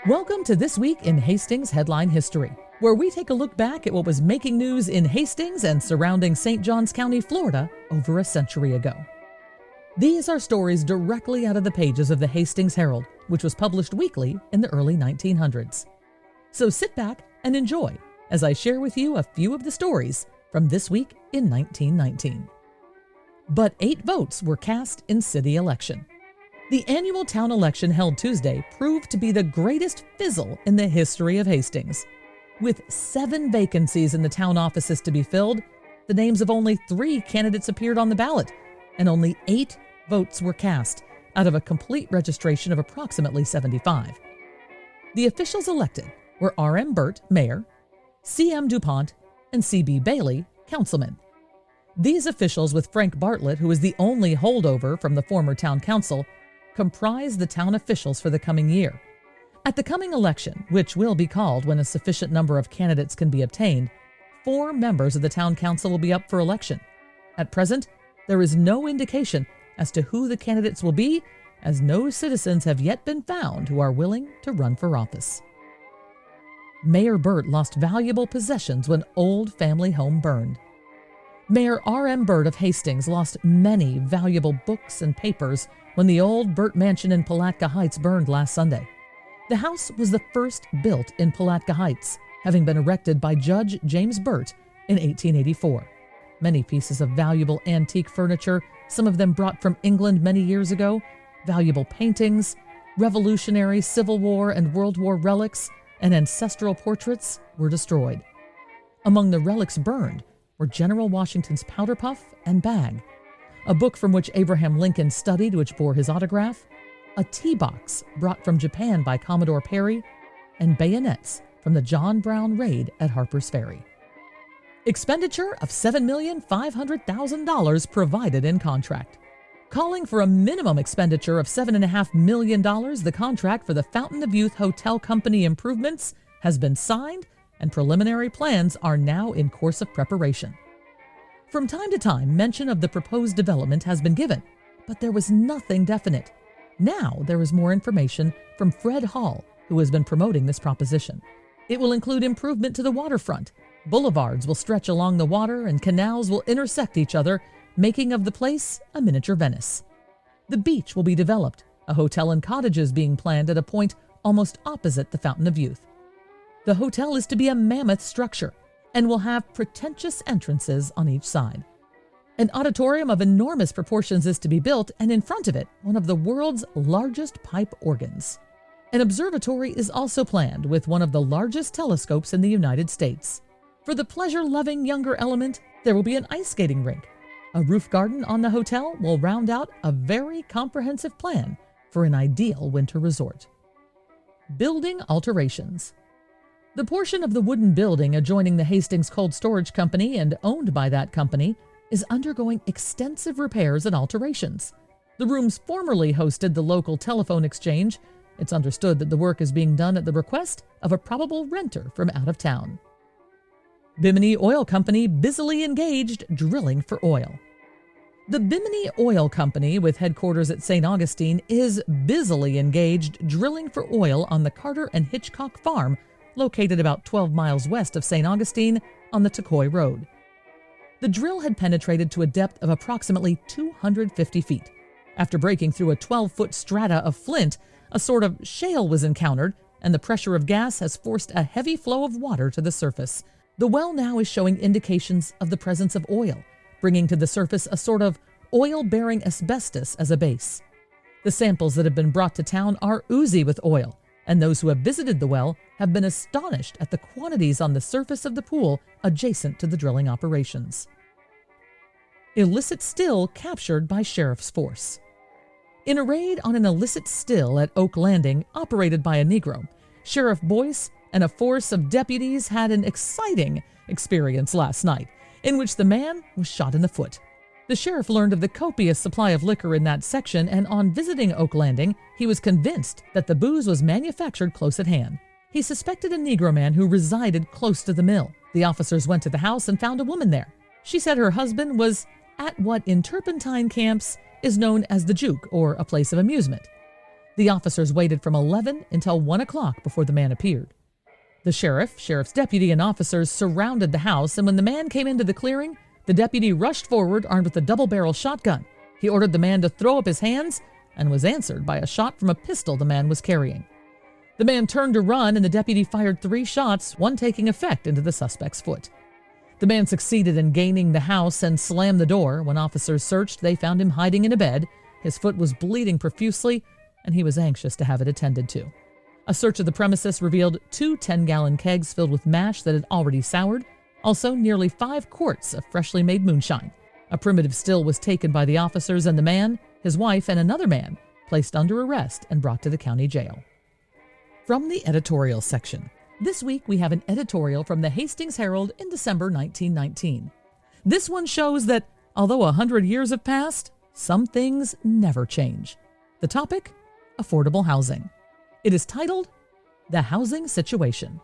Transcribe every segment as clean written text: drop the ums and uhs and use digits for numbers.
Welcome to This Week in Hastings Headline History, where we take a look back at what was making news in Hastings and surrounding St. Johns County, Florida, over a century ago. These are stories directly out of the pages of the Hastings Herald, which was published weekly in the early 1900s. So sit back and enjoy as I share with you a few of the stories from this week in 1919. But 8 votes were cast in city election. The annual town election held Tuesday proved to be the greatest fizzle in the history of Hastings. With 7 vacancies in the town offices to be filled, the names of only 3 candidates appeared on the ballot, and only 8 votes were cast out of a complete registration of approximately 75. The officials elected were R.M. Burt, mayor, C.M. DuPont, and C.B. Bailey, councilman. These officials, with Frank Bartlett, who is the only holdover from the former town council, comprise the town officials for the coming year. At the coming election, which will be called when a sufficient number of candidates can be obtained, 4 members of the town council will be up for election. At present, there is no indication as to who the candidates will be, as no citizens have yet been found who are willing to run for office. Mayor Burt lost valuable possessions when old family home burned. Mayor R.M. Burt of Hastings lost many valuable books and papers when the old Burt mansion in Palatka Heights burned last Sunday. The house was the first built in Palatka Heights, having been erected by Judge James Burt in 1884. Many pieces of valuable antique furniture, some of them brought from England many years ago, valuable paintings, Revolutionary, Civil War, and World War relics, and ancestral portraits were destroyed. Among the relics burned were General Washington's powder puff and bag, a book from which Abraham Lincoln studied which bore his autograph, a tea box brought from Japan by Commodore Perry, and bayonets from the John Brown raid at Harper's Ferry. Expenditure of $7,500,000 provided in contract. Calling for a minimum expenditure of $7.5 million, the contract for the Fountain of Youth Hotel Company improvements has been signed, and preliminary plans are now in course of preparation. From time to time, mention of the proposed development has been given, but there was nothing definite. Now there is more information from Fred Hall, who has been promoting this proposition. It will include improvement to the waterfront. Boulevards will stretch along the water and canals will intersect each other, making of the place a miniature Venice. The beach will be developed, a hotel and cottages being planned at a point almost opposite the Fountain of Youth. The hotel is to be a mammoth structure and will have pretentious entrances on each side. An auditorium of enormous proportions is to be built, and in front of it, one of the world's largest pipe organs. An observatory is also planned with one of the largest telescopes in the United States. For the pleasure-loving younger element, there will be an ice skating rink. A roof garden on the hotel will round out a very comprehensive plan for an ideal winter resort. Building alterations. The portion of the wooden building adjoining the Hastings Cold Storage Company and owned by that company is undergoing extensive repairs and alterations. The rooms formerly hosted the local telephone exchange. It's understood that the work is being done at the request of a probable renter from out of town. Bimini Oil Company busily engaged drilling for oil. The Bimini Oil Company, with headquarters at St. Augustine, is busily engaged drilling for oil on the Carter and Hitchcock Farm, located about 12 miles west of St. Augustine on the Tocoy Road. The drill had penetrated to a depth of approximately 250 feet. After breaking through a 12-foot strata of flint, a sort of shale was encountered, and the pressure of gas has forced a heavy flow of water to the surface. The well now is showing indications of the presence of oil, bringing to the surface a sort of oil-bearing asbestos as a base. The samples that have been brought to town are oozy with oil, and those who have visited the well have been astonished at the quantities on the surface of the pool adjacent to the drilling operations. Illicit still captured by sheriff's force. In a raid on an illicit still at Oak Landing operated by a Negro, Sheriff Boyce and a force of deputies had an exciting experience last night, in which the man was shot in the foot. The sheriff learned of the copious supply of liquor in that section, and on visiting Oak Landing, he was convinced that the booze was manufactured close at hand. He suspected a Negro man who resided close to the mill. The officers went to the house and found a woman there. She said her husband was at what in turpentine camps is known as the juke, or a place of amusement. The officers waited from 11 until 1 o'clock before the man appeared. The sheriff's deputy, and officers surrounded the house, and when the man came into the clearing, the deputy rushed forward armed with a double-barrel shotgun. He ordered the man to throw up his hands and was answered by a shot from a pistol the man was carrying. The man turned to run, and the deputy fired 3 shots, one taking effect into the suspect's foot. The man succeeded in gaining the house and slammed the door. When officers searched, they found him hiding in a bed. His foot was bleeding profusely, and he was anxious to have it attended to. A search of the premises revealed 2 10-gallon kegs filled with mash that had already soured, also nearly 5 quarts of freshly made moonshine. A primitive still was taken by the officers, and the man, his wife, and another man placed under arrest and brought to the county jail. From the editorial section. This week we have an editorial from the Hastings Herald in December 1919. This one shows that, although 100 years have passed, some things never change. The topic? Affordable housing. It is titled, The Housing Situation.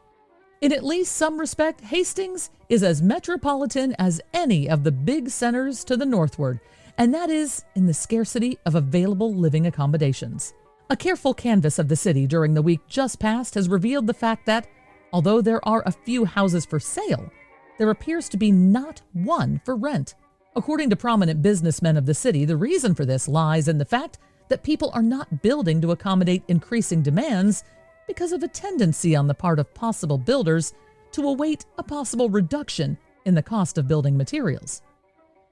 In at least some respect, Hastings is as metropolitan as any of the big centers to the northward, and that is in the scarcity of available living accommodations. A careful canvass of the city during the week just past has revealed the fact that, although there are a few houses for sale, there appears to be not one for rent. According to prominent businessmen of the city, the reason for this lies in the fact that people are not building to accommodate increasing demands because of a tendency on the part of possible builders to await a possible reduction in the cost of building materials.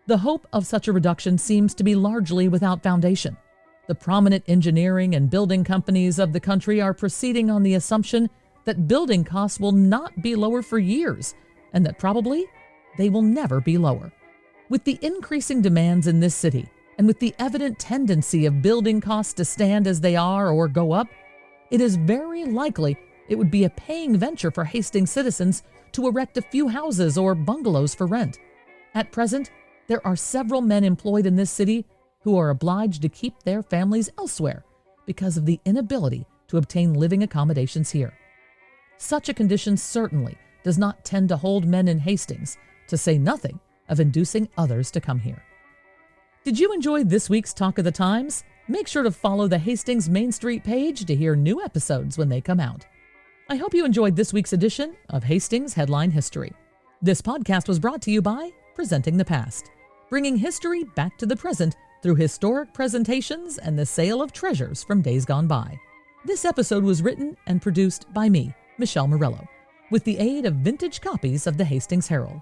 The hope of such a reduction seems to be largely without foundation. The prominent engineering and building companies of the country are proceeding on the assumption that building costs will not be lower for years, and that probably they will never be lower. With the increasing demands in this city, and with the evident tendency of building costs to stand as they are or go up, it is very likely it would be a paying venture for Hastings citizens to erect a few houses or bungalows for rent. At present, there are several men employed in this city who are obliged to keep their families elsewhere because of the inability to obtain living accommodations here. Such a condition certainly does not tend to hold men in Hastings, to say nothing of inducing others to come here. Did you enjoy this week's Talk of the Times? Make sure to follow the Hastings Main Street page to hear new episodes when they come out. I hope you enjoyed this week's edition of Hastings Headline History. This podcast was brought to you by Presenting the Past, bringing history back to the present through historic presentations and the sale of treasures from days gone by. This episode was written and produced by me, Michelle Murillo, with the aid of vintage copies of the Hastings Herald.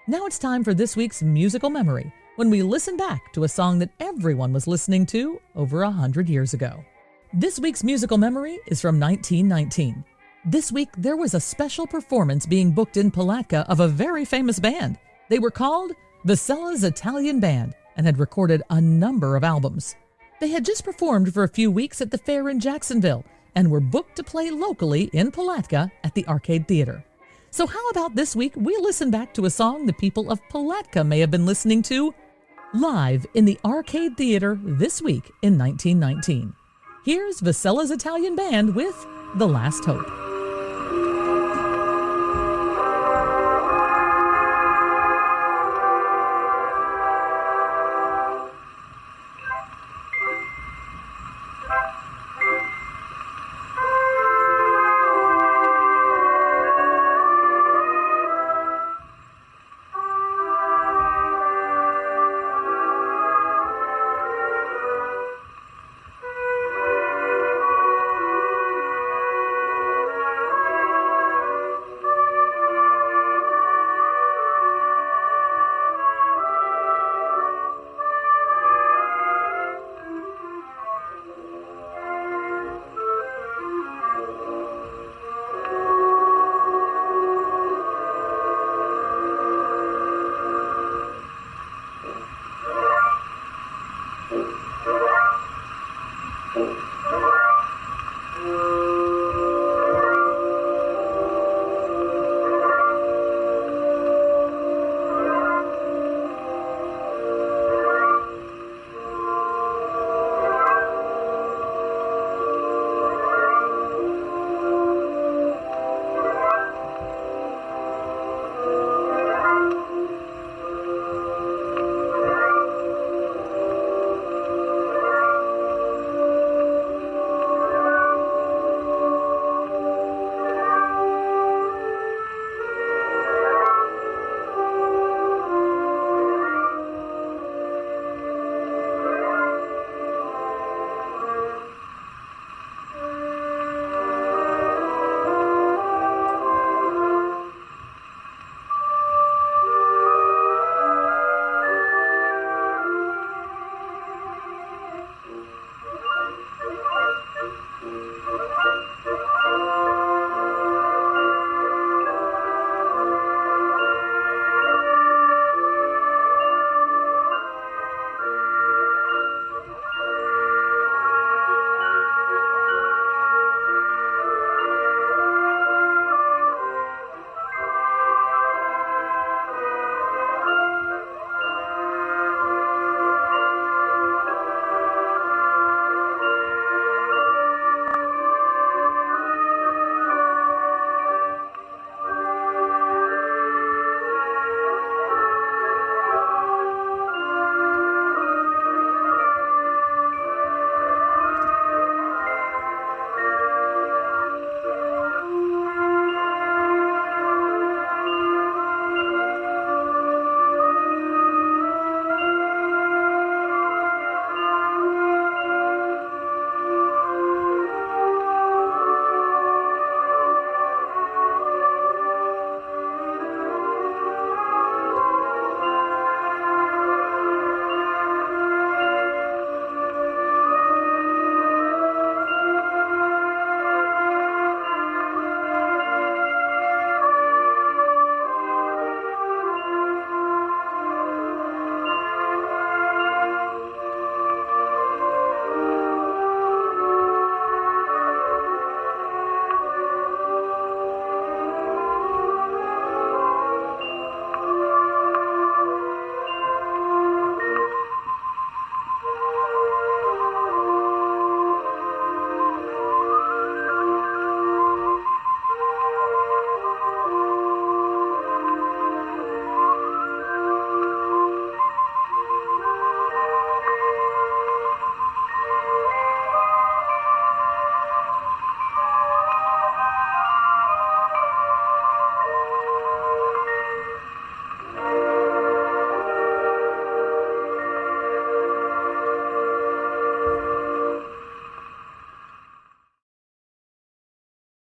Now it's time for this week's musical memory, when we listen back to a song that everyone was listening to over 100 years ago. This week's musical memory is from 1919. This week, there was a special performance being booked in Palatka of a very famous band. They were called Vicella's Italian Band and had recorded a number of albums. They had just performed for a few weeks at the fair in Jacksonville and were booked to play locally in Palatka at the Arcade Theater. So how about this week we listen back to a song the people of Palatka may have been listening to live in the Arcade Theater this week in 1919. Here's Vicella's Italian Band with The Last Hope.